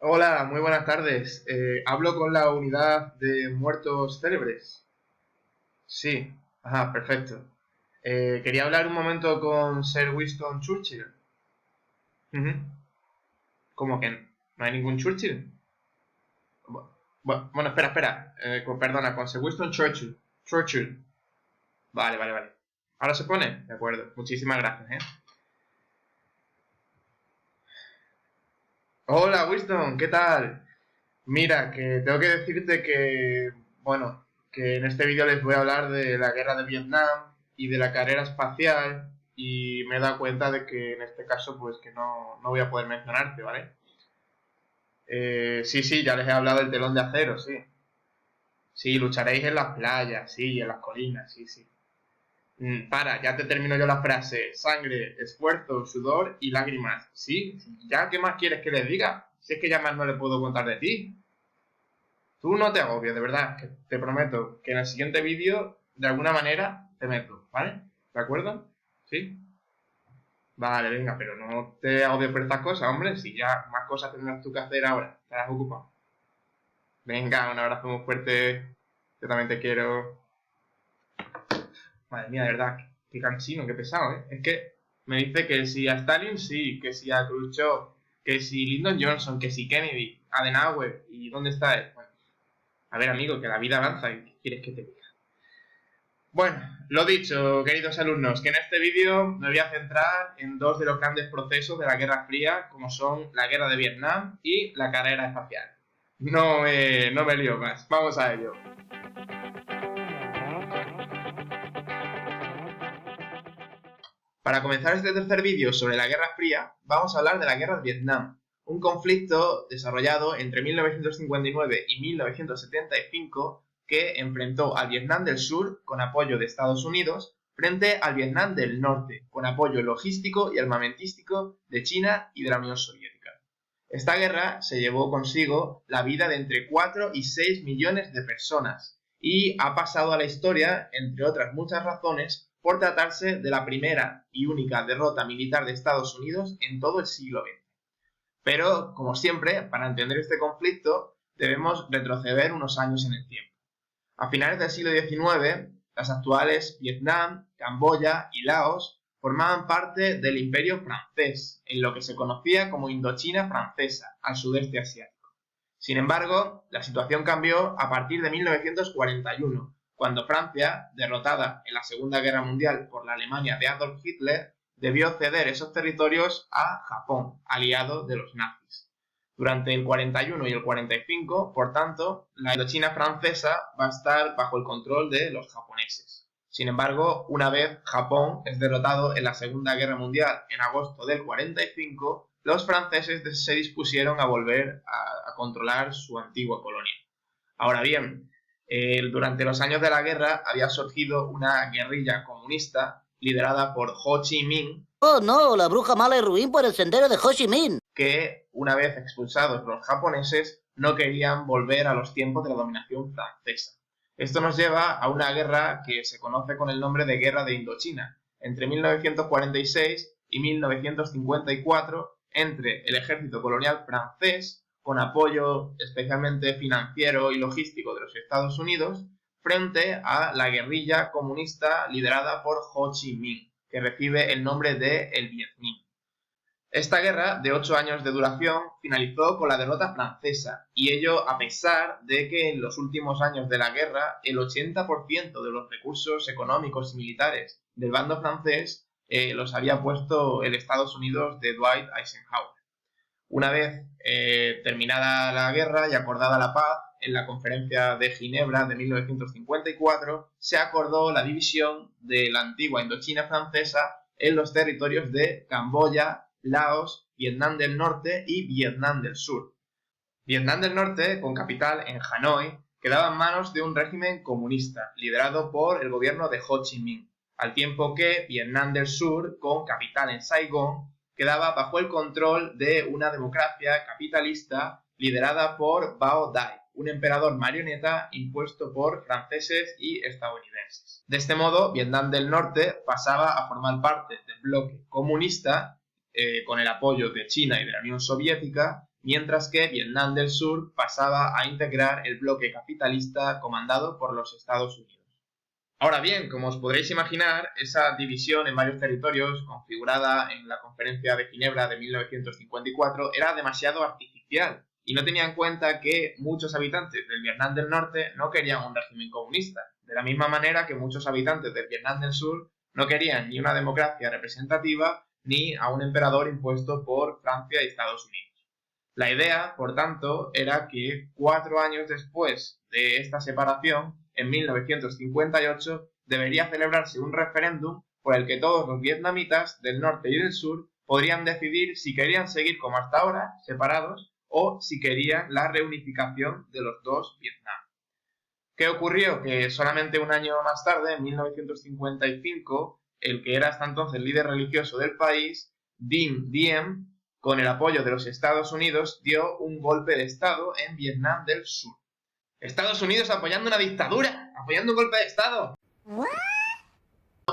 Hola, muy buenas tardes. Hablo con la unidad de muertos célebres. Sí, ajá, perfecto. Quería hablar un momento con Sir Winston Churchill. Ujú. ¿Cómo que no hay ningún Churchill? Bueno, espera. Perdona, con Sir Winston Churchill. Churchill. Vale. ¿Ahora se pone? De acuerdo. Muchísimas gracias, Hola, Winston, ¿qué tal? Mira, que tengo que decirte que, bueno, que en este vídeo les voy a hablar de la guerra de Vietnam y de la carrera espacial y me he dado cuenta de que en este caso pues que no voy a poder mencionarte, ¿vale? Sí, ya les he hablado del telón de acero, sí. Sí, lucharéis en las playas, sí, en las colinas, sí. Ya te termino yo la frase. Sangre, esfuerzo, sudor y lágrimas. Sí, ¿ya qué más quieres que les diga? Si es que ya más no le puedo contar de ti. Tú no te agobies, de verdad, que te prometo que en el siguiente vídeo, de alguna manera, te meto, ¿vale? ¿De acuerdo? ¿Sí? Vale, venga, pero no te agobies por estas cosas, hombre, si ya más cosas tendrás tú que hacer ahora, estarás ocupado. Venga, un abrazo muy fuerte, yo también te quiero. Madre mía, de verdad, qué cansino, qué pesado, ¿eh? Es que me dice que si a Stalin sí, que si a Khrushchev, que si Lyndon Johnson, que si Kennedy, Adenauer, ¿y dónde está él? Bueno, a ver, amigo, que la vida avanza y ¿qué quieres que te diga? Bueno, lo dicho, queridos alumnos, que en este vídeo me voy a centrar en dos de los grandes procesos de la Guerra Fría, como son la Guerra de Vietnam y la carrera espacial. No me lío más, vamos a ello. Para comenzar este tercer vídeo sobre la Guerra Fría, vamos a hablar de la Guerra de Vietnam, un conflicto desarrollado entre 1959 y 1975 que enfrentó al Vietnam del Sur con apoyo de Estados Unidos frente al Vietnam del Norte con apoyo logístico y armamentístico de China y de la Unión Soviética. Esta guerra se llevó consigo la vida de entre 4 y 6 millones de personas y ha pasado a la historia, entre otras muchas razones, por tratarse de la primera y única derrota militar de Estados Unidos en todo el siglo XX. Pero, como siempre, para entender este conflicto debemos retroceder unos años en el tiempo. A finales del siglo XIX, las actuales Vietnam, Camboya y Laos formaban parte del Imperio francés, en lo que se conocía como Indochina francesa, al sudeste asiático. Sin embargo, la situación cambió a partir de 1941, cuando Francia, derrotada en la Segunda Guerra Mundial por la Alemania de Adolf Hitler, debió ceder esos territorios a Japón, aliado de los nazis. Durante el 41 y el 45, por tanto, la Indochina francesa va a estar bajo el control de los japoneses. Sin embargo, una vez Japón es derrotado en la Segunda Guerra Mundial en agosto del 45, los franceses se dispusieron a volver a controlar su antigua colonia. Ahora bien, durante los años de la guerra había surgido una guerrilla comunista liderada por Ho Chi Minh. Oh no, la bruja mala y ruin por el sendero de Ho Chi Minh. Que, una vez expulsados los japoneses, no querían volver a los tiempos de la dominación francesa. Esto nos lleva a una guerra que se conoce con el nombre de Guerra de Indochina, entre 1946 y 1954, entre el ejército colonial francés, con apoyo especialmente financiero y logístico de los Estados Unidos, frente a la guerrilla comunista liderada por Ho Chi Minh, que recibe el nombre de el Viet Minh. Esta guerra, de 8 años de duración, finalizó con la derrota francesa, y ello a pesar de que en los últimos años de la guerra el 80% de los recursos económicos y militares del bando francés los había puesto el Estados Unidos de Dwight Eisenhower. Una vez terminada la guerra y acordada la paz, en la Conferencia de Ginebra de 1954 se acordó la división de la antigua Indochina francesa en los territorios de Camboya, Laos, Vietnam del Norte y Vietnam del Sur. Vietnam del Norte, con capital en Hanoi, quedaba en manos de un régimen comunista, liderado por el gobierno de Ho Chi Minh, al tiempo que Vietnam del Sur, con capital en Saigón, quedaba bajo el control de una democracia capitalista liderada por Bao Dai, un emperador marioneta impuesto por franceses y estadounidenses. De este modo, Vietnam del Norte pasaba a formar parte del bloque comunista con el apoyo de China y de la Unión Soviética, mientras que Vietnam del Sur pasaba a integrar el bloque capitalista comandado por los Estados Unidos. Ahora bien, como os podréis imaginar, esa división en varios territorios, configurada en la Conferencia de Ginebra de 1954, era demasiado artificial y no tenía en cuenta que muchos habitantes del Vietnam del Norte no querían un régimen comunista, de la misma manera que muchos habitantes del Vietnam del Sur no querían ni una democracia representativa ni a un emperador impuesto por Francia y Estados Unidos. La idea, por tanto, era que 4 años después de esta separación, en 1958, debería celebrarse un referéndum por el que todos los vietnamitas del norte y del sur podrían decidir si querían seguir como hasta ahora, separados, o si querían la reunificación de los dos Vietnam. ¿Qué ocurrió? Que solamente un año más tarde, en 1955, el que era hasta entonces líder religioso del país, Dinh Diem, con el apoyo de los Estados Unidos, dio un golpe de Estado en Vietnam del Sur. Estados Unidos apoyando una dictadura, apoyando un golpe de Estado. No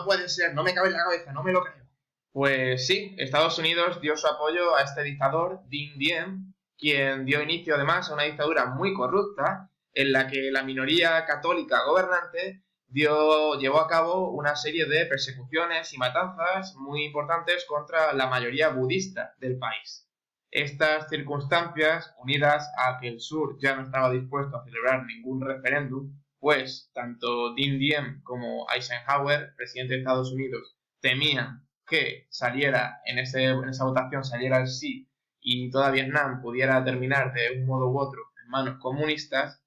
puede ser, no me cabe en la cabeza, no me lo creo. Pues sí, Estados Unidos dio su apoyo a este dictador, Dinh Diem, quien dio inicio además a una dictadura muy corrupta, en la que la minoría católica gobernante llevó a cabo una serie de persecuciones y matanzas muy importantes contra la mayoría budista del país. Estas circunstancias, unidas a que el sur ya no estaba dispuesto a celebrar ningún referéndum, pues tanto Dinh Diem como Eisenhower, presidente de Estados Unidos, temían que saliera en esa votación saliera el sí y toda Vietnam pudiera terminar de un modo u otro en manos comunistas.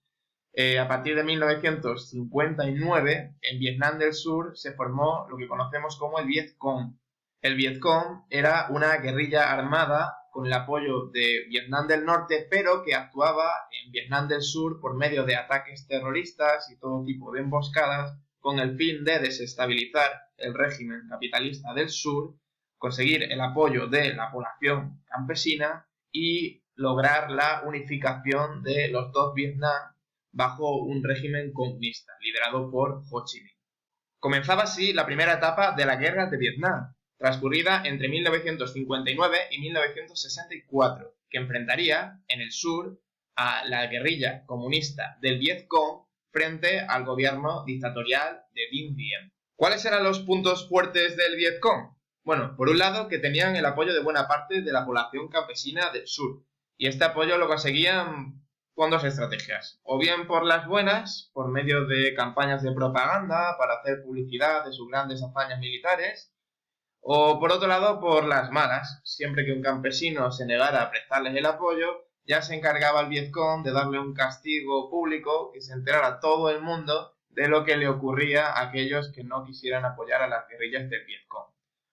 A partir de 1959, en Vietnam del Sur se formó lo que conocemos como el Viet Cong. El Viet Cong era una guerrilla armada con el apoyo de Vietnam del Norte, pero que actuaba en Vietnam del Sur por medio de ataques terroristas y todo tipo de emboscadas, con el fin de desestabilizar el régimen capitalista del sur, conseguir el apoyo de la población campesina y lograr la unificación de los dos Vietnam bajo un régimen comunista, liderado por Ho Chi Minh. Comenzaba así la primera etapa de la Guerra de Vietnam, transcurrida entre 1959 y 1964, que enfrentaría en el sur a la guerrilla comunista del Viet Cong frente al gobierno dictatorial de Dinh Diem. ¿Cuáles eran los puntos fuertes del Viet Cong? Bueno, por un lado que tenían el apoyo de buena parte de la población campesina del sur, y este apoyo lo conseguían con dos estrategias, o bien por las buenas, por medio de campañas de propaganda para hacer publicidad de sus grandes hazañas militares, o por otro lado por las malas. Siempre que un campesino se negara a prestarles el apoyo, ya se encargaba el Viet Cong de darle un castigo público, que se enterara todo el mundo de lo que le ocurría a aquellos que no quisieran apoyar a las guerrillas del Viet Cong.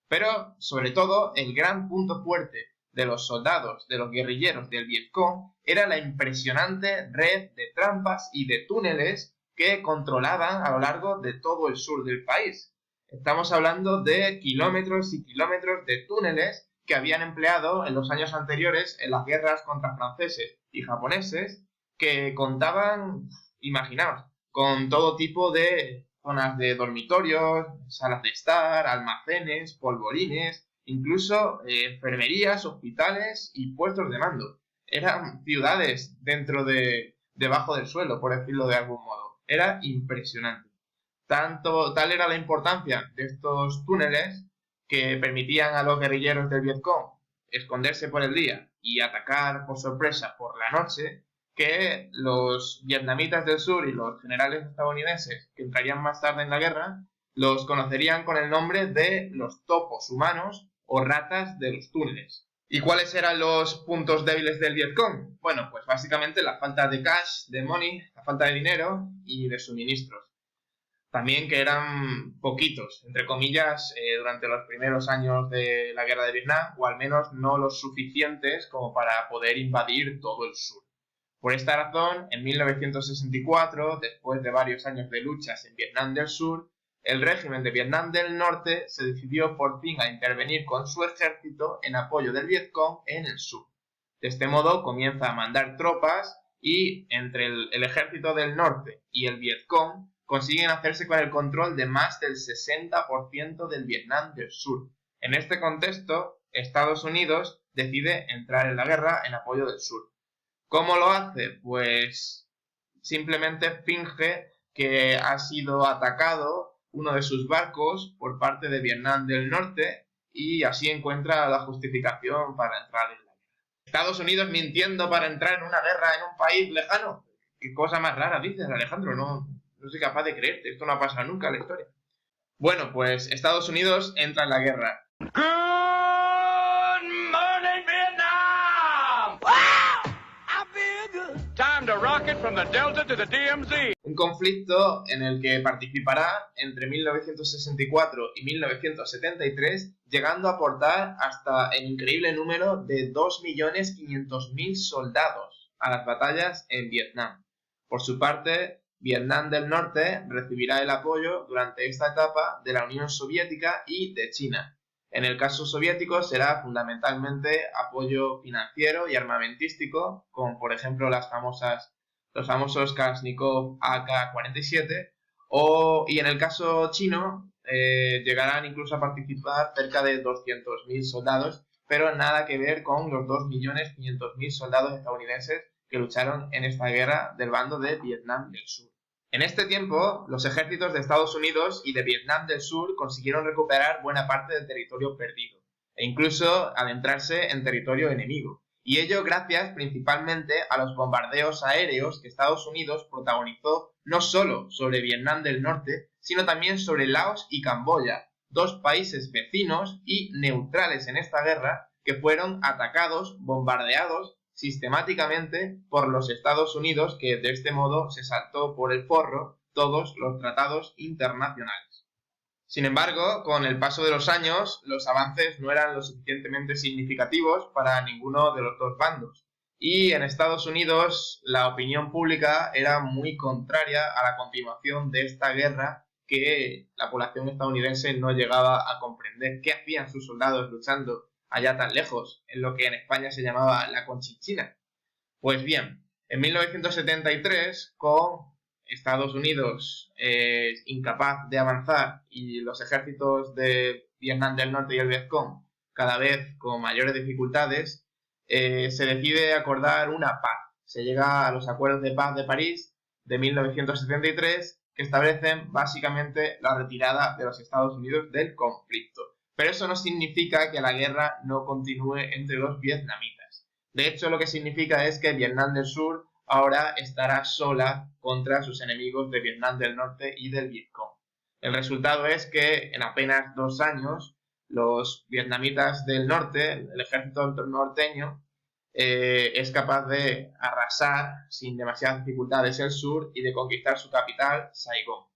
Pero, sobre todo, el gran punto fuerte de los soldados, de los guerrilleros del Viet Cong, era la impresionante red de trampas y de túneles que controlaban a lo largo de todo el sur del país. Estamos hablando de kilómetros y kilómetros de túneles que habían empleado en los años anteriores en las guerras contra franceses y japoneses, que contaban, imaginaos, con todo tipo de zonas de dormitorios, salas de estar, almacenes, polvorines, incluso enfermerías, hospitales y puestos de mando. Eran ciudades debajo del suelo, por decirlo de algún modo. Era impresionante. Tal era la importancia de estos túneles que permitían a los guerrilleros del Viet Cong esconderse por el día y atacar por sorpresa por la noche, que los vietnamitas del sur y los generales estadounidenses que entrarían más tarde en la guerra los conocerían con el nombre de los topos humanos o ratas de los túneles. ¿Y cuáles eran los puntos débiles del Viet Cong? Bueno, pues básicamente la falta de cash, de money, la falta de dinero y de suministros. También que eran poquitos, entre comillas, durante los primeros años de la guerra de Vietnam, o al menos no los suficientes como para poder invadir todo el sur. Por esta razón, en 1964, después de varios años de luchas en Vietnam del Sur, el régimen de Vietnam del Norte se decidió por fin a intervenir con su ejército en apoyo del Viet Cong en el sur. De este modo comienza a mandar tropas y entre el ejército del norte y el Viet Cong consiguen hacerse con el control de más del 60% del Vietnam del Sur, En este contexto, Estados Unidos decide entrar en la guerra en apoyo del sur. ¿Cómo lo hace? Pues simplemente finge que ha sido atacado uno de sus barcos por parte de Vietnam del Norte y así encuentra la justificación para entrar en la guerra. ¿Estados Unidos mintiendo para entrar en una guerra en un país lejano? ¿Qué cosa más rara dices, Alejandro? No soy capaz de creerte, esto no ha pasado nunca en la historia. Bueno, pues Estados Unidos entra en la guerra. Good morning, Vietnam! Time to rocket from the Delta to the DMZ. Un conflicto en el que participará entre 1964 y 1973, llegando a aportar hasta el increíble número de 2.500.000 soldados a las batallas en Vietnam. Por su parte, Vietnam del Norte recibirá el apoyo durante esta etapa de la Unión Soviética y de China. En el caso soviético será fundamentalmente apoyo financiero y armamentístico, como por ejemplo los famosos Kalashnikov AK-47, y en el caso chino llegarán incluso a participar cerca de 200.000 soldados, pero nada que ver con los 2.500.000 soldados estadounidenses que lucharon en esta guerra del bando de Vietnam del Sur. En este tiempo, los ejércitos de Estados Unidos y de Vietnam del Sur consiguieron recuperar buena parte del territorio perdido, e incluso adentrarse en territorio enemigo, y ello gracias principalmente a los bombardeos aéreos que Estados Unidos protagonizó no solo sobre Vietnam del Norte, sino también sobre Laos y Camboya, dos países vecinos y neutrales en esta guerra que fueron atacados, bombardeados sistemáticamente por los Estados Unidos, que de este modo se saltó por el forro todos los tratados internacionales. Sin embargo, con el paso de los años, los avances no eran lo suficientemente significativos para ninguno de los dos bandos, y en Estados Unidos la opinión pública era muy contraria a la continuación de esta guerra que la población estadounidense no llegaba a comprender. ¿Qué hacían sus soldados luchando allá tan lejos, en lo que en España se llamaba la Conchinchina? Pues bien, en 1973, con Estados Unidos incapaz de avanzar y los ejércitos de Vietnam del Norte y el Vietcong cada vez con mayores dificultades, se decide acordar una paz. Se llega a los acuerdos de paz de París de 1973, que establecen básicamente la retirada de los Estados Unidos del conflicto. Pero eso no significa que la guerra no continúe entre los vietnamitas. De hecho, lo que significa es que Vietnam del Sur ahora estará sola contra sus enemigos de Vietnam del Norte y del Vietcong. El resultado es que en apenas 2 años los vietnamitas del norte, el ejército norteño, es capaz de arrasar sin demasiadas dificultades el sur y de conquistar su capital, Saigón.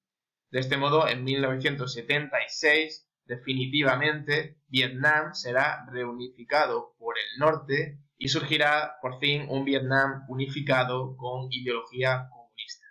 De este modo, en 1976, definitivamente, Vietnam será reunificado por el norte y surgirá por fin un Vietnam unificado con ideología comunista.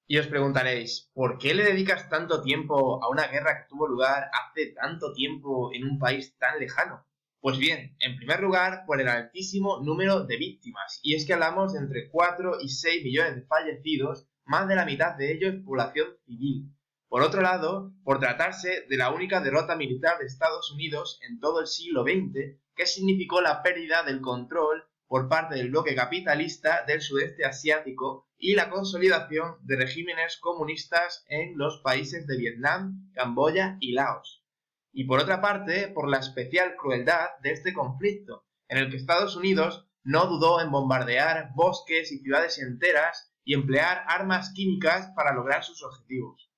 Y os preguntaréis, ¿por qué le dedicas tanto tiempo a una guerra que tuvo lugar hace tanto tiempo en un país tan lejano? Pues bien, en primer lugar, por el altísimo número de víctimas, y es que hablamos de entre 4 y 6 millones de fallecidos, más de la mitad de ellos población civil. Por otro lado, por tratarse de la única derrota militar de Estados Unidos en todo el siglo XX, que significó la pérdida del control por parte del bloque capitalista del sudeste asiático y la consolidación de regímenes comunistas en los países de Vietnam, Camboya y Laos. Y por otra parte, por la especial crueldad de este conflicto, en el que Estados Unidos no dudó en bombardear bosques y ciudades enteras y emplear armas químicas para lograr sus objetivos.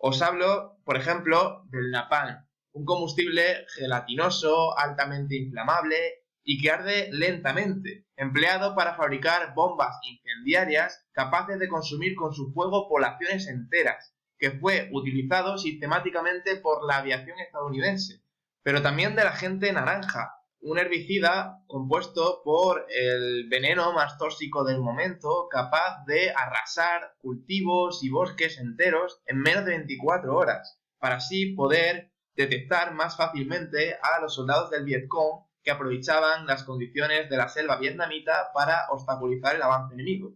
Os hablo, por ejemplo, del napalm, un combustible gelatinoso, altamente inflamable y que arde lentamente, empleado para fabricar bombas incendiarias capaces de consumir con su fuego poblaciones enteras, que fue utilizado sistemáticamente por la aviación estadounidense, pero también de la agente naranja, un herbicida compuesto por el veneno más tóxico del momento, capaz de arrasar cultivos y bosques enteros en menos de 24 horas, para así poder detectar más fácilmente a los soldados del Vietcong que aprovechaban las condiciones de la selva vietnamita para obstaculizar el avance enemigo.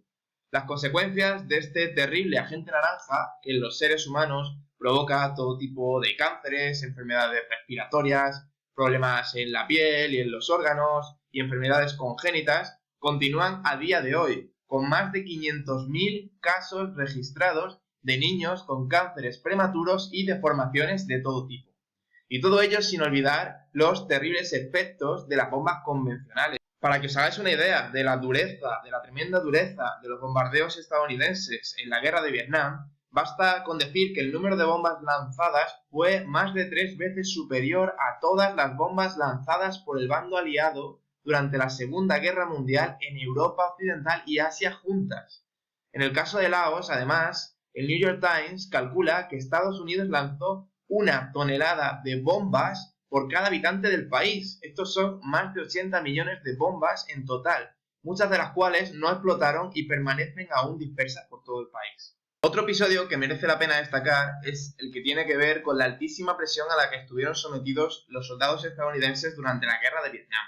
Las consecuencias de este terrible agente naranja, que en los seres humanos provoca todo tipo de cánceres, enfermedades respiratorias, problemas en la piel y en los órganos y enfermedades congénitas, continúan a día de hoy, con más de 500.000 casos registrados de niños con cánceres prematuros y deformaciones de todo tipo. Y todo ello sin olvidar los terribles efectos de las bombas convencionales. Para que os hagáis una idea de la dureza, de la tremenda dureza de los bombardeos estadounidenses en la guerra de Vietnam, basta con decir que el número de bombas lanzadas fue más de 3 veces superior a todas las bombas lanzadas por el bando aliado durante la Segunda Guerra Mundial en Europa Occidental y Asia juntas. En el caso de Laos, además, el New York Times calcula que Estados Unidos lanzó 1 tonelada de bombas por cada habitante del país. Estos son más de 80 millones de bombas en total, muchas de las cuales no explotaron y permanecen aún dispersas por todo el país. Otro episodio que merece la pena destacar es el que tiene que ver con la altísima presión a la que estuvieron sometidos los soldados estadounidenses durante la guerra de Vietnam.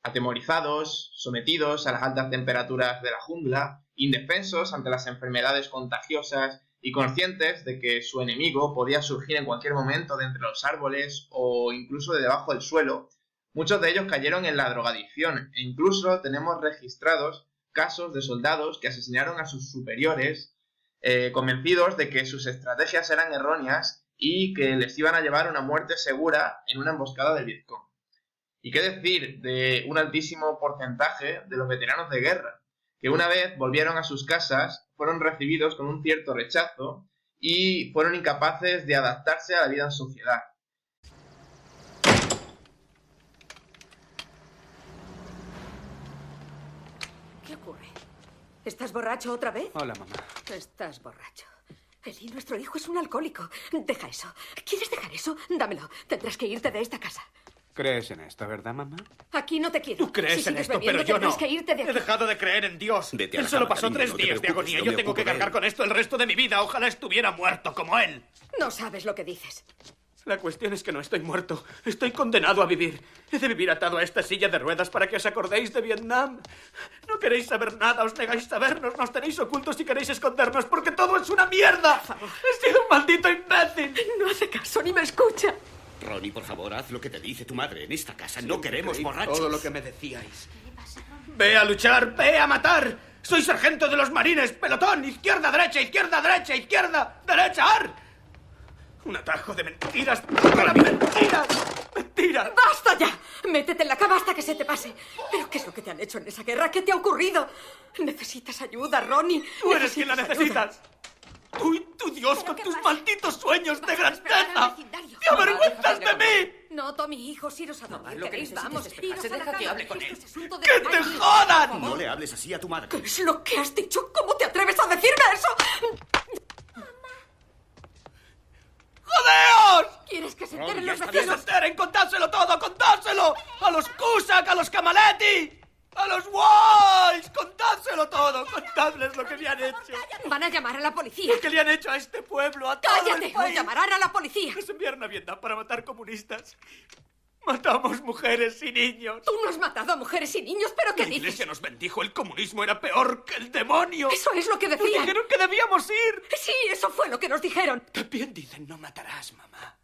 Atemorizados, sometidos a las altas temperaturas de la jungla, indefensos ante las enfermedades contagiosas y conscientes de que su enemigo podía surgir en cualquier momento de entre los árboles o incluso de debajo del suelo, muchos de ellos cayeron en la drogadicción e incluso tenemos registrados casos de soldados que asesinaron a sus superiores convencidos de que sus estrategias eran erróneas y que les iban a llevar a una muerte segura en una emboscada del Vietcong. ¿Y qué decir de un altísimo porcentaje de los veteranos de guerra, que una vez volvieron a sus casas fueron recibidos con un cierto rechazo y fueron incapaces de adaptarse a la vida en sociedad? ¿Qué ocurre? ¿Estás borracho otra vez? Hola, mamá. Estás borracho. Eli, nuestro hijo es un alcohólico. Deja eso. ¿Quieres dejar eso? Dámelo. Tendrás que irte de esta casa. ¿Crees en esto, verdad, mamá? Aquí no te quiero. Tú crees Si en sigues esto, bebiendo, pero yo no. tendrás que irte de aquí. He dejado de creer en Dios. Vete a Él la solo cama, pasó cariño, 3 no te días de preocupes, agonía. yo Yo me tengo que ocupo de cargar él. con esto el resto de mi vida. Ojalá estuviera muerto como él. No sabes lo que dices. La cuestión es que no estoy muerto. Estoy condenado a vivir. He de vivir atado a esta silla de ruedas para que os acordéis de Vietnam. No queréis saber nada, os negáis sabernos, nos tenéis ocultos y queréis escondernos porque todo es una mierda. He sido un maldito imbécil. No hace caso ni me escucha. Ronnie, por favor, haz lo que te dice tu madre. En esta casa no queremos Creí borrachos. todo lo que me decíais. Ve a luchar, ve a matar. Soy sargento de los marines, pelotón, izquierda, derecha, izquierda, derecha, izquierda, derecha, ar. Un atajo de mentiras, para mentiras, mentiras. ¡Basta ya! Métete en la cama hasta que se te pase. ¿Pero qué es lo que te han hecho en esa guerra? ¿Qué te ha ocurrido? Necesitas ayuda, Ronnie. Tú eres quien la ayuda. necesitas. Tú y tu Dios con qué tus pasa? malditos sueños de Vas a esperar al grandeza. vecindario. ¡Te avergüenzas de mí! No, Tommy, hijos, iros a dormir. lo que ¿Queréis? necesites Vamos, es despejarse. iros a la Deja que cama. hable con Esto él. es asunto de ¡Que te Tommy. jodan! No le hables así a tu madre. ¿Qué es lo que has dicho? ¿Cómo te atreves a decirme eso? ¡Jodeos! ¿Quieres que se Ronnie, enteren ya los está ¡Que se vecinos? enteren! ¡Contádselo todo! ¡Contádselo! ¡A los Cusack! ¡A los Camaletti! ¡A los Walsh! ¡Contádselo todo! ¡Contadles lo que le han hecho! Van a llamar a la policía. Lo que le han hecho a este pueblo, a todo ¡Cállate! el ¡O país. llamarán a la policía! Nos enviaron a Vietnam para matar comunistas. Matamos mujeres y niños. Tú no has matado a mujeres y niños, ¿pero qué La iglesia dices? nos bendijo. El comunismo era peor que el demonio. Eso es lo que Nos decían. dijeron que debíamos ir. Sí, eso fue lo que nos dijeron. También dicen no matarás, mamá.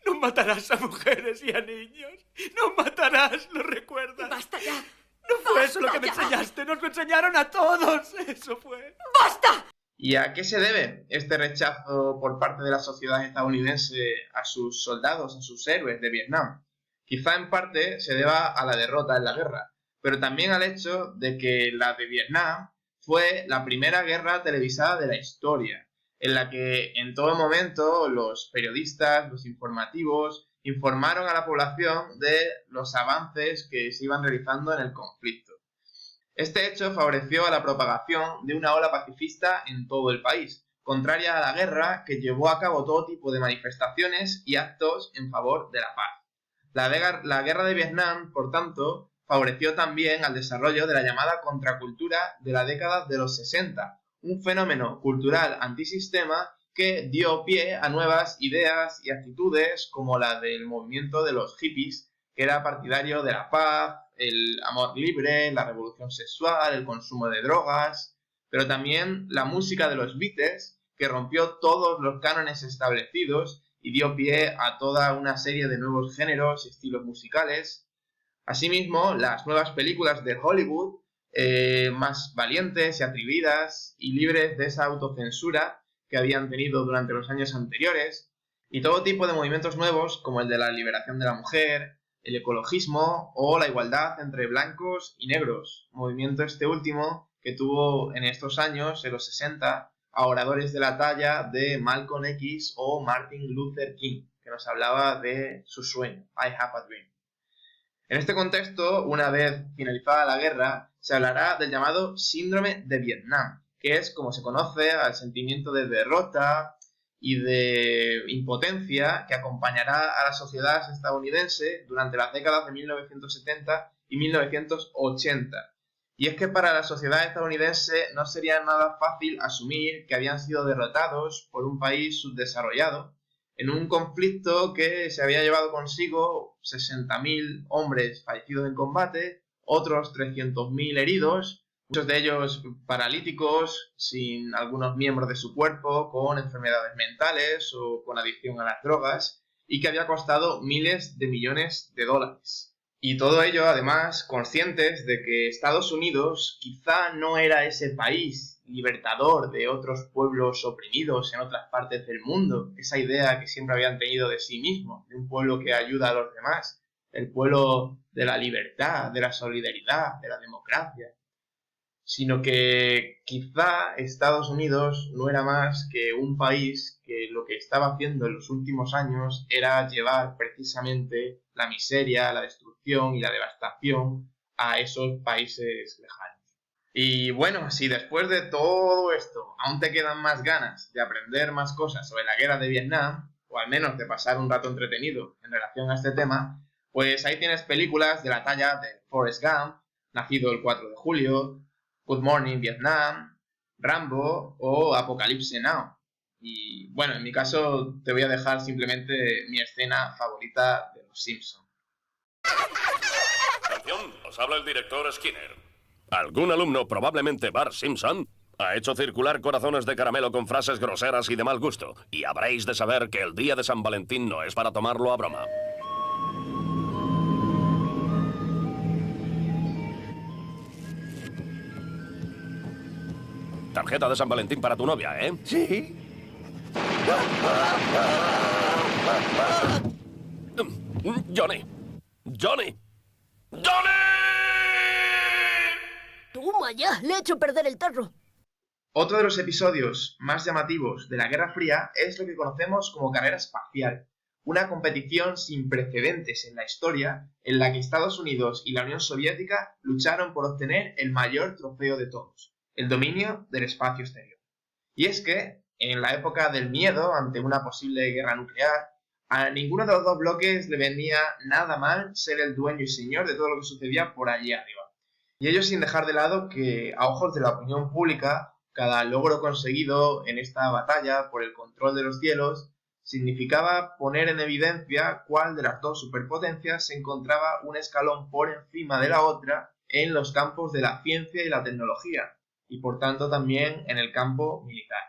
No matarás a mujeres y a niños. No matarás, ¿lo recuerdas? ¡Basta ya! No fue eso lo que me ¡Basta ya! enseñaste. Nos lo enseñaron a todos. Eso fue. ¡Basta! ¿Y a qué se debe este rechazo por parte de la sociedad estadounidense a sus soldados, a sus héroes de Vietnam? Quizá en parte se deba a la derrota en la guerra, pero también al hecho de que la de Vietnam fue la primera guerra televisada de la historia, en la que en todo momento los periodistas, los informativos, informaron a la población de los avances que se iban realizando en el conflicto. Este hecho favoreció a la propagación de una ola pacifista en todo el país, contraria a la guerra que llevó a cabo todo tipo de manifestaciones y actos en favor de la paz. La guerra de Vietnam, por tanto, favoreció también al desarrollo de la llamada contracultura de la década de los 60, un fenómeno cultural antisistema que dio pie a nuevas ideas y actitudes como la del movimiento de los hippies, que era partidario de la paz, el amor libre, la revolución sexual, el consumo de drogas, pero también la música de los Beatles, que rompió todos los cánones establecidos y dio pie a toda una serie de nuevos géneros y estilos musicales. Asimismo, las nuevas películas de Hollywood, más valientes y atrevidas y libres de esa autocensura que habían tenido durante los años anteriores, y todo tipo de movimientos nuevos como el de la liberación de la mujer, el ecologismo o la igualdad entre blancos y negros, movimiento este último que tuvo en estos años, en los 60, a oradores de la talla de Malcolm X o Martin Luther King, que nos hablaba de su sueño, I have a dream. En este contexto, una vez finalizada la guerra, se hablará del llamado síndrome de Vietnam, que es como se conoce al sentimiento de derrota y de impotencia que acompañará a la sociedad estadounidense durante las décadas de 1970 y 1980. Y es que para la sociedad estadounidense no sería nada fácil asumir que habían sido derrotados por un país subdesarrollado en un conflicto que se había llevado consigo 60.000 hombres fallecidos en combate, otros 300.000 heridos, muchos de ellos paralíticos, sin algunos miembros de su cuerpo, con enfermedades mentales o con adicción a las drogas, y que había costado miles de millones de dólares. Y todo ello, además, conscientes de que Estados Unidos quizá no era ese país libertador de otros pueblos oprimidos en otras partes del mundo, esa idea que siempre habían tenido de sí mismos, de un pueblo que ayuda a los demás, el pueblo de la libertad, de la solidaridad, de la democracia, sino que quizá Estados Unidos no era más que un país que lo que estaba haciendo en los últimos años era llevar precisamente la miseria, la destrucción y la devastación a esos países lejanos. Y bueno, si después de todo esto aún te quedan más ganas de aprender más cosas sobre la guerra de Vietnam, o al menos de pasar un rato entretenido en relación a este tema, pues ahí tienes películas de la talla de Forrest Gump, Nacido el 4 de julio, Good Morning Vietnam, Rambo o Apocalypse Now. Y bueno, en mi caso te voy a dejar simplemente mi escena favorita de Los Simpson. Atención, os habla el director Skinner. Algún alumno, probablemente Bart Simpson, ha hecho circular corazones de caramelo con frases groseras y de mal gusto, y habréis de saber que el día de San Valentín no es para tomarlo a broma. Tarjeta de San Valentín para tu novia, ¿eh? Sí. Johnny. ¡Johnny! ¡Johnny! Toma ya, le he hecho perder el tarro. Otro de los episodios más llamativos de la Guerra Fría es lo que conocemos como carrera espacial, una competición sin precedentes en la historia en la que Estados Unidos y la Unión Soviética lucharon por obtener el mayor trofeo de todos, el dominio del espacio exterior. Y es que, en la época del miedo ante una posible guerra nuclear, a ninguno de los dos bloques le venía nada mal ser el dueño y señor de todo lo que sucedía por allí arriba. Y ello sin dejar de lado que, a ojos de la opinión pública, cada logro conseguido en esta batalla por el control de los cielos significaba poner en evidencia cuál de las dos superpotencias se encontraba un escalón por encima de la otra en los campos de la ciencia y la tecnología, y por tanto también en el campo militar.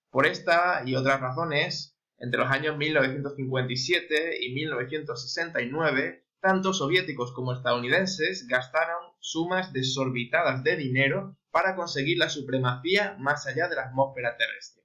Por esta y otras razones, entre los años 1957 y 1969, tanto soviéticos como estadounidenses gastaron sumas desorbitadas de dinero para conseguir la supremacía más allá de la atmósfera terrestre.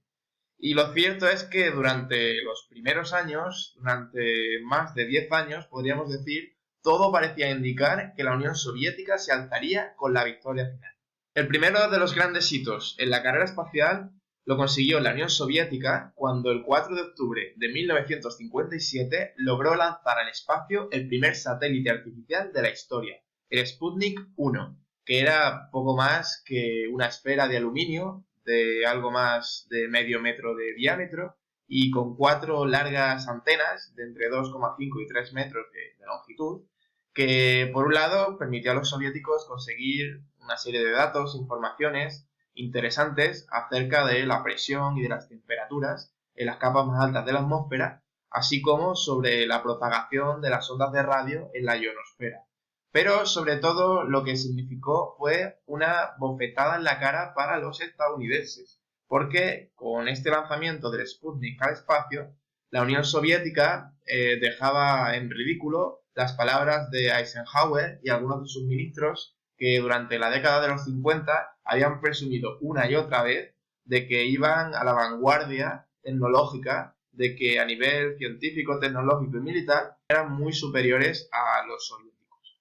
Y lo cierto es que durante los primeros años, durante más de 10 años, podríamos decir, todo parecía indicar que la Unión Soviética se alzaría con la victoria final. El primero de los grandes hitos en la carrera espacial lo consiguió la Unión Soviética cuando el 4 de octubre de 1957 logró lanzar al espacio el primer satélite artificial de la historia, el Sputnik 1, que era poco más que una esfera de aluminio de algo más de medio metro de diámetro y con 4 largas antenas de entre 2,5 y 3 metros de longitud, que por un lado permitió a los soviéticos conseguir una serie de datos, informaciones interesantes acerca de la presión y de las temperaturas en las capas más altas de la atmósfera, así como sobre la propagación de las ondas de radio en la ionosfera. Pero sobre todo lo que significó fue una bofetada en la cara para los estadounidenses, porque con este lanzamiento del Sputnik al espacio, la Unión Soviética dejaba en ridículo las palabras de Eisenhower y algunos de sus ministros que durante la década de los 50 habían presumido una y otra vez de que iban a la vanguardia tecnológica, de que a nivel científico, tecnológico y militar eran muy superiores a los soviéticos.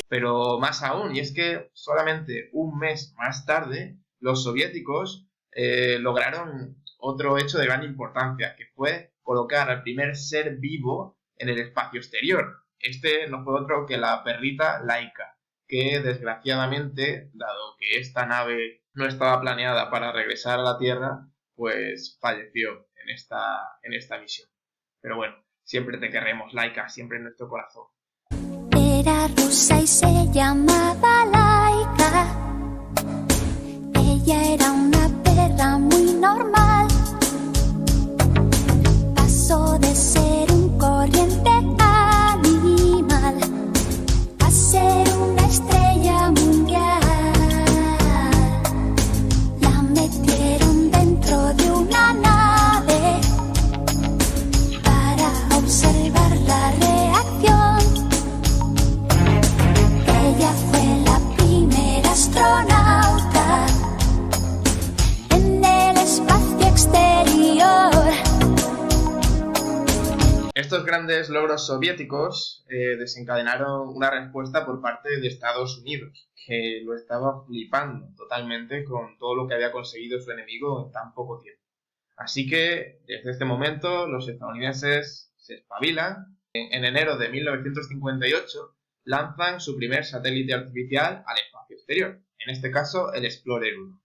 Pero más aún, y es que solamente un mes más tarde, los soviéticos lograron otro hecho de gran importancia, que fue colocar al primer ser vivo en el espacio exterior. Este no fue otro que la perrita Laika, que desgraciadamente, dado que esta nave no estaba planeada para regresar a la Tierra, pues falleció en esta misión. Pero bueno, siempre te querremos, Laika, siempre en nuestro corazón. Era rusa y se llamaba Laika. Ella era una perra muy normal. Pasó de ser un corriente animal a ser una estrella mundial. La metieron dentro de una nave para observar la reacción. Ella fue la primera astronauta en el espacio exterior. Estos grandes logros soviéticos desencadenaron una respuesta por parte de Estados Unidos, que lo estaba flipando totalmente con todo lo que había conseguido su enemigo en tan poco tiempo. Así que, desde este momento, los estadounidenses se espabilan. En enero de 1958 lanzan su primer satélite artificial al espacio exterior, en este caso el Explorer 1.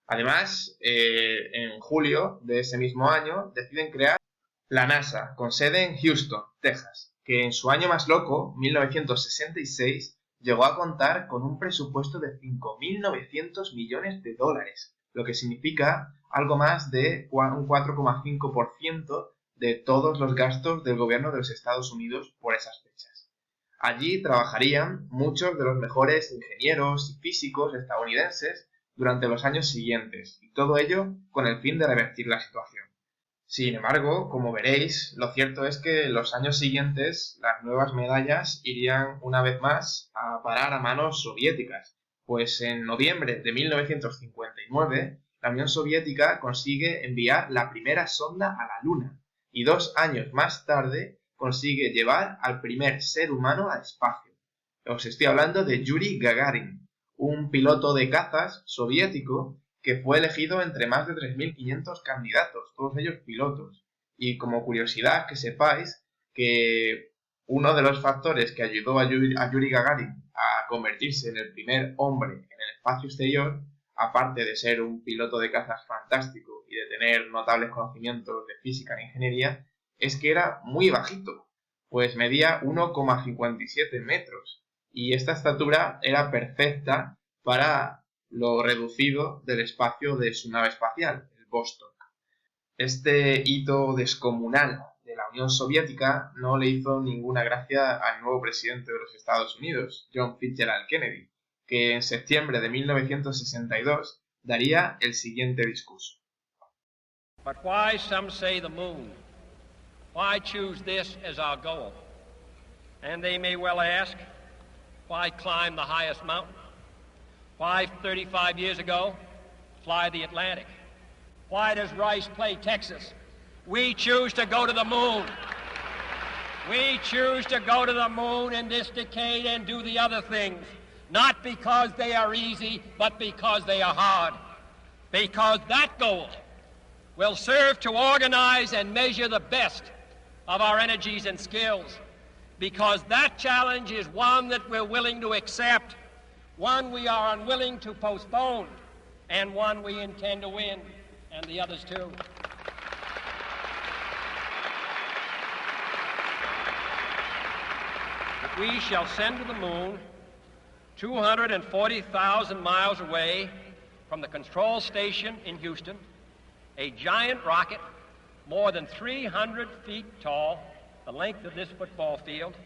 Además, en julio de ese mismo año deciden crear la NASA, con sede en Houston, Texas, que en su año más loco, 1966, llegó a contar con un presupuesto de 5.900 millones de dólares, lo que significa algo más de un 4,5% de todos los gastos del gobierno de los Estados Unidos por esas fechas. Allí trabajarían muchos de los mejores ingenieros y físicos estadounidenses durante los años siguientes, y todo ello con el fin de revertir la situación. Sin embargo, como veréis, lo cierto es que en los años siguientes las nuevas medallas irían una vez más a parar a manos soviéticas, pues en noviembre de 1959 la Unión Soviética consigue enviar la primera sonda a la Luna y 2 años más tarde consigue llevar al primer ser humano al espacio. Os estoy hablando de Yuri Gagarin, un piloto de cazas soviético que fue elegido entre más de 3.500 candidatos, todos ellos pilotos. Y como curiosidad, que sepáis que uno de los factores que ayudó a Yuri Gagarin a convertirse en el primer hombre en el espacio exterior, aparte de ser un piloto de cazas fantástico y de tener notables conocimientos de física e ingeniería, es que era muy bajito, pues medía 1,57 metros, y esta estatura era perfecta para lo reducido del espacio de su nave espacial, el Vostok. Este hito descomunal de la Unión Soviética no le hizo ninguna gracia al nuevo presidente de los Estados Unidos, John Fitzgerald Kennedy, que en septiembre de 1962 daría el siguiente discurso. But why, some say, the moon? Why choose this as our goal? And they may well ask, why climb the highest mountain? Why, 35 years ago, fly the Atlantic? Why does Rice play Texas? We choose to go to the moon. We choose to go to the moon in this decade and do the other things, not because they are easy, but because they are hard. Because that goal will serve to organize and measure the best of our energies and skills. Because that challenge is one that we're willing to accept, one we are unwilling to postpone, and one we intend to win, and the others too. we shall send to the moon 240,000 miles away from the control station in Houston, a giant rocket more than 300 feet tall, the length of this football field,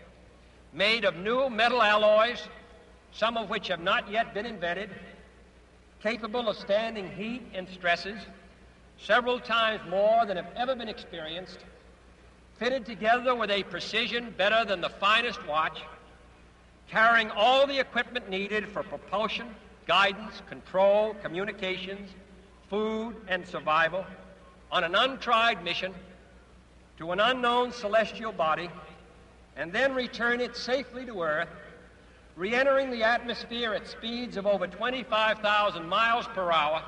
made of new metal alloys, some of which have not yet been invented, capable of standing heat and stresses several times more than have ever been experienced, fitted together with a precision better than the finest watch, carrying all the equipment needed for propulsion, guidance, control, communications, food, and survival on an untried mission to an unknown celestial body, and then return it safely to Earth, re-entering the atmosphere at speeds of over 25,000 miles per hour,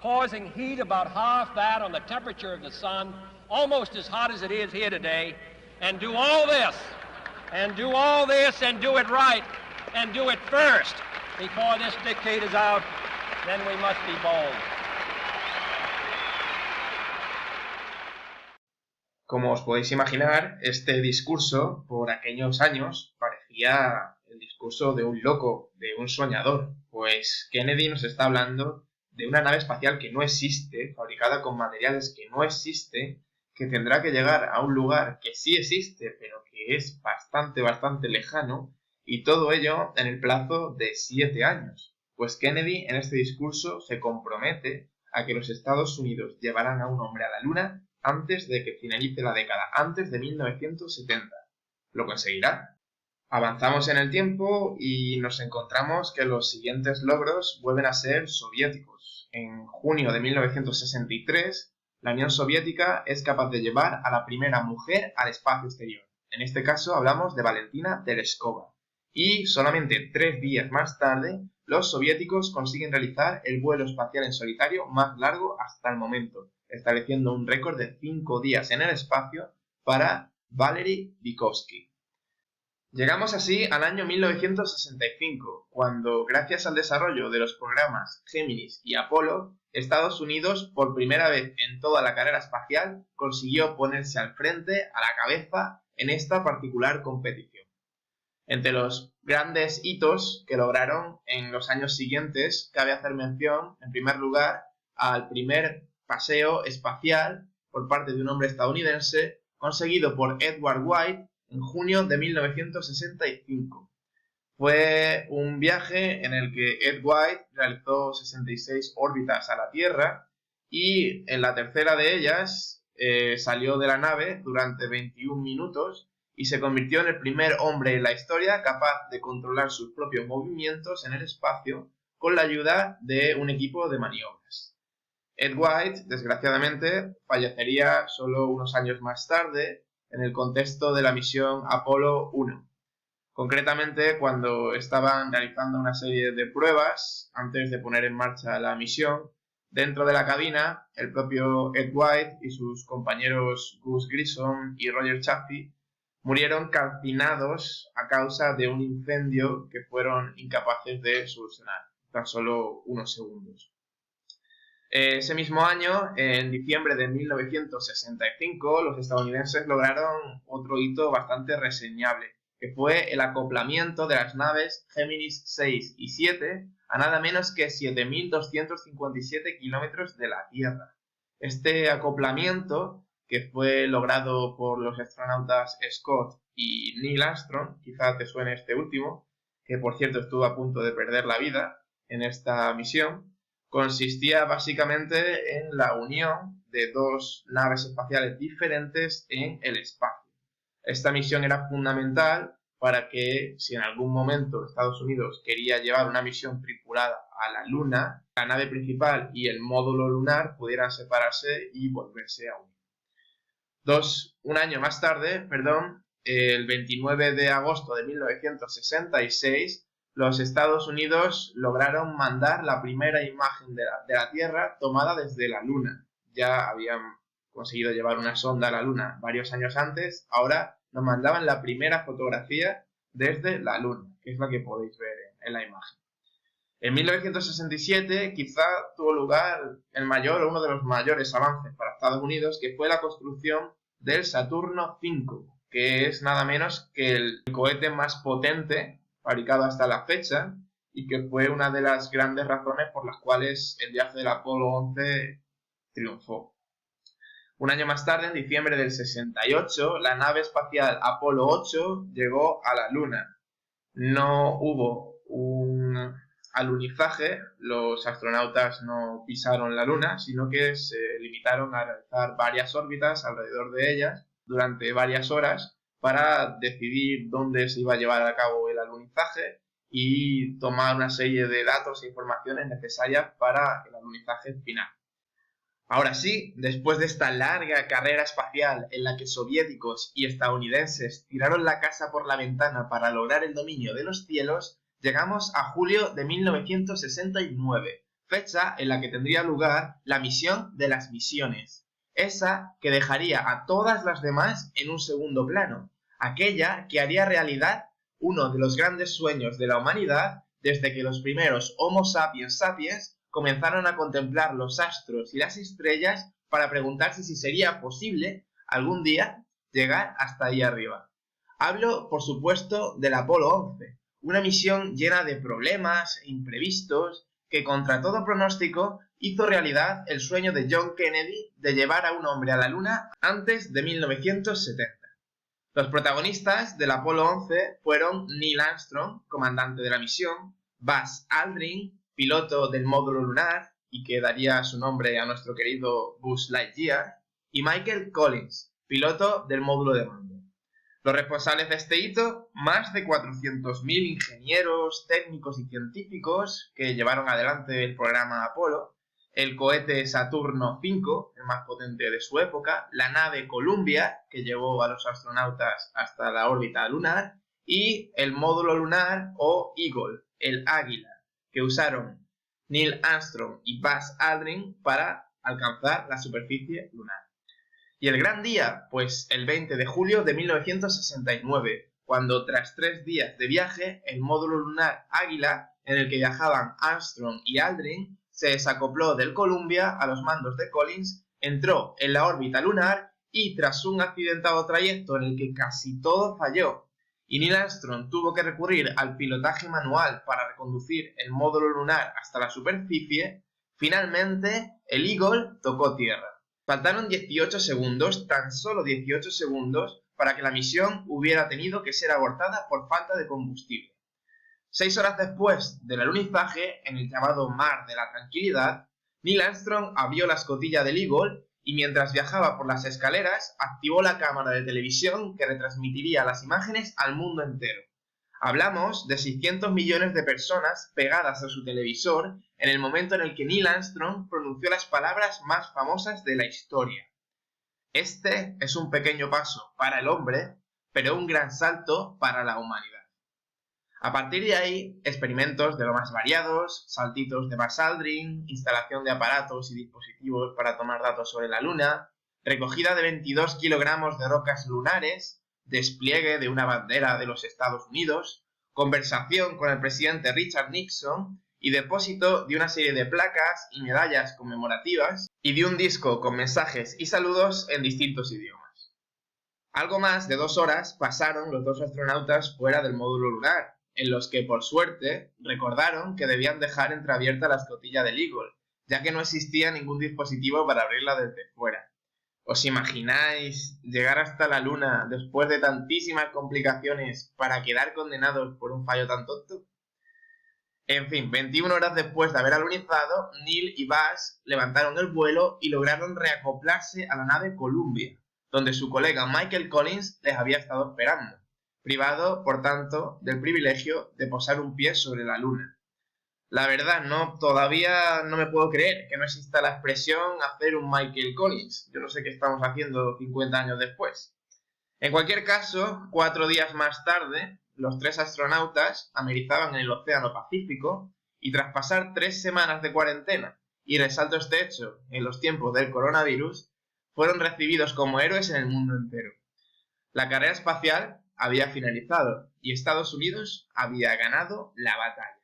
causing heat about half that on the temperature of the sun, almost as hot as it is here today, and do all this, and do all this, and do it right, and do it first. Before this decade is out, then we must be bold. Como os podéis imaginar, este discurso, por aquellos años, parecía el discurso de un loco, de un soñador, pues Kennedy nos está hablando de una nave espacial que no existe, fabricada con materiales que no existen, que tendrá que llegar a un lugar que sí existe, pero que es bastante lejano, y todo ello en el plazo de 7 años. Pues Kennedy en este discurso se compromete a que los Estados Unidos llevarán a un hombre a la Luna antes de que finalice la década, antes de 1970. ¿Lo conseguirá? Avanzamos en el tiempo y nos encontramos que los siguientes logros vuelven a ser soviéticos. En junio de 1963, la Unión Soviética es capaz de llevar a la primera mujer al espacio exterior. En este caso hablamos de Valentina Tereshkova. Y solamente 3 días más tarde, los soviéticos consiguen realizar el vuelo espacial en solitario más largo hasta el momento, estableciendo un récord de 5 días en el espacio para Valery Vygotsky. Llegamos así al año 1965, cuando, gracias al desarrollo de los programas Géminis y Apolo, Estados Unidos, por primera vez en toda la carrera espacial, consiguió ponerse al frente, a la cabeza, en esta particular competición. Entre los grandes hitos que lograron en los años siguientes, cabe hacer mención, en primer lugar, al primer paseo espacial por parte de un hombre estadounidense conseguido por Edward White en junio de 1965. Fue un viaje en el que Ed White realizó 66 órbitas a la Tierra y en la tercera de ellas salió de la nave durante 21 minutos y se convirtió en el primer hombre en la historia capaz de controlar sus propios movimientos en el espacio con la ayuda de un equipo de maniobras. Ed White, desgraciadamente, fallecería solo unos años más tarde en el contexto de la misión Apolo 1. Concretamente, cuando estaban realizando una serie de pruebas antes de poner en marcha la misión, dentro de la cabina, el propio Ed White y sus compañeros Gus Grissom y Roger Chaffee murieron calcinados a causa de un incendio que fueron incapaces de solucionar, tan solo unos segundos. Ese mismo año, en diciembre de 1965, los estadounidenses lograron otro hito bastante reseñable, que fue el acoplamiento de las naves Géminis 6 y 7 a nada menos que 7.257 kilómetros de la Tierra. Este acoplamiento, que fue logrado por los astronautas Scott y Neil Armstrong, quizá te suene este último, que por cierto estuvo a punto de perder la vida en esta misión, consistía básicamente en la unión de 2 naves espaciales diferentes en el espacio. Esta misión era fundamental para que, si en algún momento Estados Unidos quería llevar una misión tripulada a la Luna, la nave principal y el módulo lunar pudieran separarse y volverse a unir. Un año más tarde, el 29 de agosto de 1966, los Estados Unidos lograron mandar la primera imagen de la Tierra tomada desde la Luna. Ya habían conseguido llevar una sonda a la Luna varios años antes, ahora nos mandaban la primera fotografía desde la Luna, que es la que podéis ver en la imagen. En 1967 quizá tuvo lugar uno de los mayores avances para Estados Unidos, que fue la construcción del Saturno V, que es nada menos que el cohete más potente fabricado hasta la fecha y que fue una de las grandes razones por las cuales el viaje del Apolo 11 triunfó. Un año más tarde, en diciembre del 68, la nave espacial Apolo 8 llegó a la Luna. No hubo un alunizaje, los astronautas no pisaron la Luna, sino que se limitaron a realizar varias órbitas alrededor de ellas durante varias horas para decidir dónde se iba a llevar a cabo el alunizaje y tomar una serie de datos e informaciones necesarias para el alunizaje final. Ahora sí, después de esta larga carrera espacial en la que soviéticos y estadounidenses tiraron la casa por la ventana para lograr el dominio de los cielos, llegamos a julio de 1969, fecha en la que tendría lugar la misión de las misiones, esa que dejaría a todas las demás en un segundo plano, aquella que haría realidad uno de los grandes sueños de la humanidad desde que los primeros Homo sapiens sapiens comenzaron a contemplar los astros y las estrellas para preguntarse si sería posible algún día llegar hasta ahí arriba. Hablo, por supuesto, del Apolo 11, una misión llena de problemas e imprevistos que, contra todo pronóstico, hizo realidad el sueño de John Kennedy de llevar a un hombre a la Luna antes de 1970. Los protagonistas del Apolo 11 fueron Neil Armstrong, comandante de la misión, Buzz Aldrin, piloto del módulo lunar y que daría su nombre a nuestro querido Buzz Lightyear, y Michael Collins, piloto del módulo de mando. Los responsables de este hito, más de 400.000 ingenieros, técnicos y científicos que llevaron adelante el programa Apolo, el cohete Saturno V, el más potente de su época, la nave Columbia, que llevó a los astronautas hasta la órbita lunar, y el módulo lunar o Eagle, el Águila, que usaron Neil Armstrong y Buzz Aldrin para alcanzar la superficie lunar. ¿Y el gran día? Pues el 20 de julio de 1969, cuando tras 3 días de viaje, el módulo lunar Águila, en el que viajaban Armstrong y Aldrin, se desacopló del Columbia a los mandos de Collins, entró en la órbita lunar y, tras un accidentado trayecto en el que casi todo falló, y Neil Armstrong tuvo que recurrir al pilotaje manual para reconducir el módulo lunar hasta la superficie, finalmente el Eagle tocó tierra. Faltaron 18 segundos, tan solo 18 segundos, para que la misión hubiera tenido que ser abortada por falta de combustible. 6 horas después del alunizaje, en el llamado Mar de la Tranquilidad, Neil Armstrong abrió la escotilla del Eagle y mientras viajaba por las escaleras, activó la cámara de televisión que retransmitiría las imágenes al mundo entero. Hablamos de 600 millones de personas pegadas a su televisor en el momento en el que Neil Armstrong pronunció las palabras más famosas de la historia. Este es un pequeño paso para el hombre, pero un gran salto para la humanidad. A partir de ahí, experimentos de lo más variados, saltitos de Buzz Aldrin, instalación de aparatos y dispositivos para tomar datos sobre la Luna, recogida de 22 kilogramos de rocas lunares, despliegue de una bandera de los Estados Unidos, conversación con el presidente Richard Nixon y depósito de una serie de placas y medallas conmemorativas y de un disco con mensajes y saludos en distintos idiomas. Algo más de 2 horas pasaron los 2 astronautas fuera del módulo lunar, en los que, por suerte, recordaron que debían dejar entreabierta la escotilla del Eagle, ya que no existía ningún dispositivo para abrirla desde fuera. ¿Os imagináis llegar hasta la Luna después de tantísimas complicaciones para quedar condenados por un fallo tan tonto? En fin, 21 horas después de haber alunizado, Neil y Buzz levantaron el vuelo y lograron reacoplarse a la nave Columbia, donde su colega Michael Collins les había estado esperando, privado, por tanto, del privilegio de posar un pie sobre la Luna. La verdad, todavía no me puedo creer que no exista la expresión hacer un Michael Collins. Yo no sé qué estamos haciendo 50 años después. En cualquier caso, 4 días más tarde, los 3 astronautas amerizaban en el Océano Pacífico y tras pasar 3 semanas de cuarentena, y resalto este hecho en los tiempos del coronavirus, fueron recibidos como héroes en el mundo entero. La carrera espacial había finalizado y Estados Unidos había ganado la batalla.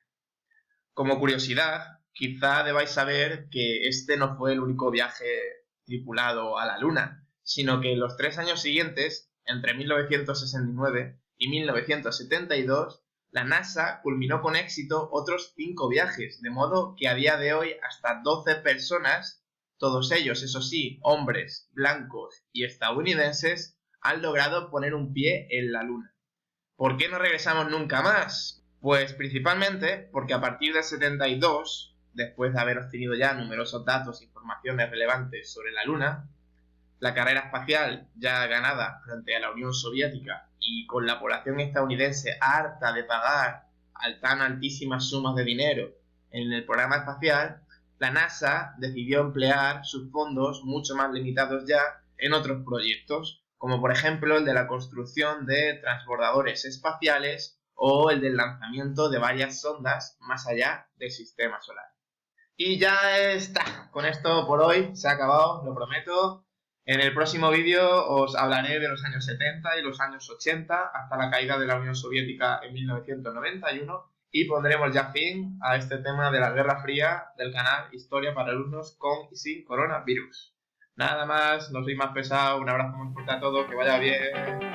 Como curiosidad, quizá debáis saber que este no fue el único viaje tripulado a la Luna, sino que en los 3 años siguientes, entre 1969 y 1972, la NASA culminó con éxito otros 5 viajes, de modo que a día de hoy hasta 12 personas, todos ellos, eso sí, hombres, blancos y estadounidenses, han logrado poner un pie en la Luna. ¿Por qué no regresamos nunca más? Pues principalmente porque a partir del 72, después de haber obtenido ya numerosos datos e informaciones relevantes sobre la Luna, la carrera espacial ya ganada frente a la Unión Soviética y con la población estadounidense harta de pagar tan altísimas sumas de dinero en el programa espacial, la NASA decidió emplear sus fondos mucho más limitados ya en otros proyectos, como por ejemplo el de la construcción de transbordadores espaciales o el del lanzamiento de varias sondas más allá del sistema solar. Y ya está, con esto por hoy se ha acabado, lo prometo. En el próximo vídeo os hablaré de los años 70 y los años 80 hasta la caída de la Unión Soviética en 1991 y pondremos ya fin a este tema de la Guerra Fría del canal Historia para Alumnos con y sin coronavirus. Nada más, no soy más pesado, un abrazo muy fuerte a todos, que vaya bien.